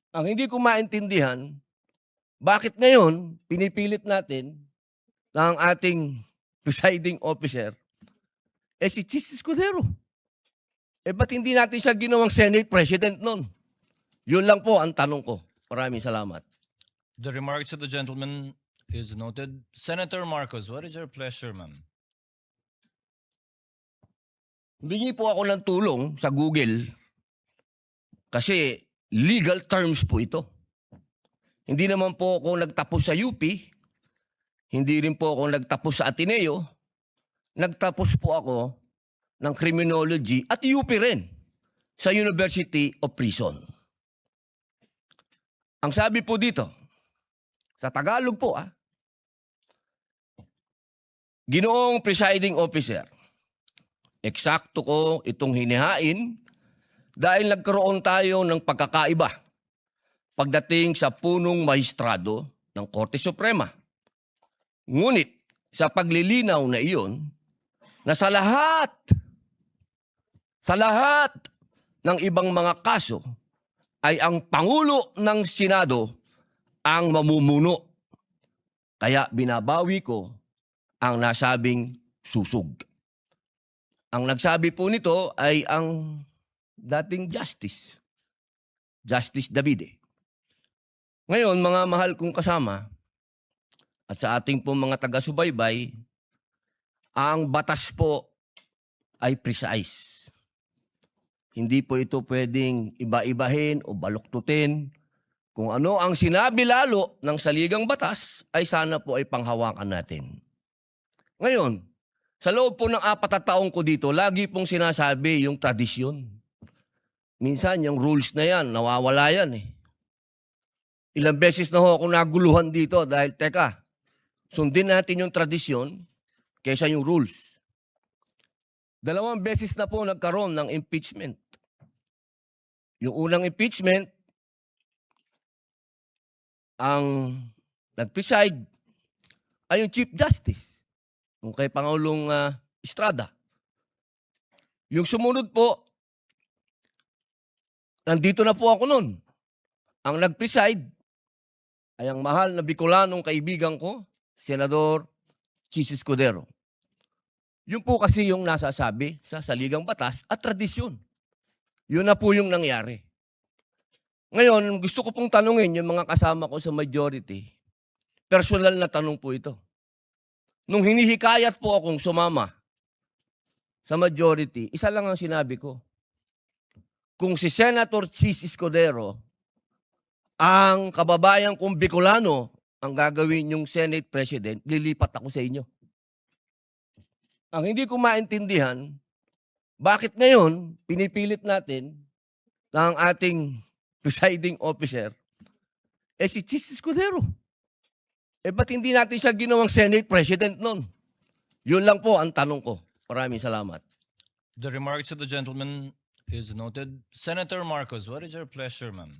Ang hindi ko maintindihan, bakit ngayon pinipilit natin na ang ating presiding officer, si Chis Escudero. Ba't hindi natin siya ginawang Senate President nun? Yun lang po ang tanong ko. Maraming salamat. The remarks of the gentleman is noted. Senator Marcos, what is your pleasure, ma'am? Humingi po ako ng tulong sa Google kasi legal terms po ito. Hindi naman po ako nagtapos sa UP, hindi rin po ako nagtapos sa Ateneo, nagtapos po ako ng criminology at UP rin sa University of Prison. Ang sabi po dito, sa Tagalog po Ginoong presiding officer, eksakto ko itong hinihain dahil nagkaroon tayo ng pagkakaiba pagdating sa punong maestrado ng Korte Suprema. Ngunit sa paglilinaw na iyon, na sa lahat ng ibang mga kaso ay ang Pangulo ng Senado ang mamumuno. Kaya binabawi ko ang nasabing susug. Ang nagsabi po nito ay ang dating Justice Davide. Ngayon, mga mahal kong kasama at sa ating po mga taga-subaybay, ang batas po ay precise. Hindi po ito pwedeng iba-ibahin o baluktutin. Kung ano ang sinabi lalo ng saligang batas, ay sana po ay panghawakan natin. Ngayon, sa loob po ng 4 na taong ko dito, lagi pong sinasabi yung tradisyon. Minsan, yung rules na yan, nawawala yan Ilang beses na ho ako naguluhan dito dahil, teka, sundin natin yung tradisyon kaysa yung rules. 2 beses na po nagkaroon ng impeachment. Yung unang impeachment, ang nag-preside ay yung Chief Justice, yung kay Pangulong Estrada. Yung sumunod po, nandito na po ako nun. Ang nag-preside ay ang mahal na Bicolanong kaibigan ko, Senador Chis Escudero. Yun po kasi yung nasasabi sa saligang batas at tradisyon. Yun na po yung nangyari. Ngayon, gusto ko pong tanungin yung mga kasama ko sa majority. Personal na tanong po ito. Nung hinihikayat po akong sumama sa majority, isa lang ang sinabi ko. Kung si Senator Chis Escudero, ang kababayan kong Bicolano, ang gagawin yung Senate President, lilipat ako sa inyo. Ang hindi ko maintindihan, bakit ngayon pinipilit natin na ang ating presiding officer, si Chis Escudero. Ba't hindi natin siya ginawang Senate President nun? Yun lang po ang tanong ko. Maraming salamat. The remarks of the gentleman is noted. Senator Marcos, what is your pleasure, ma'am?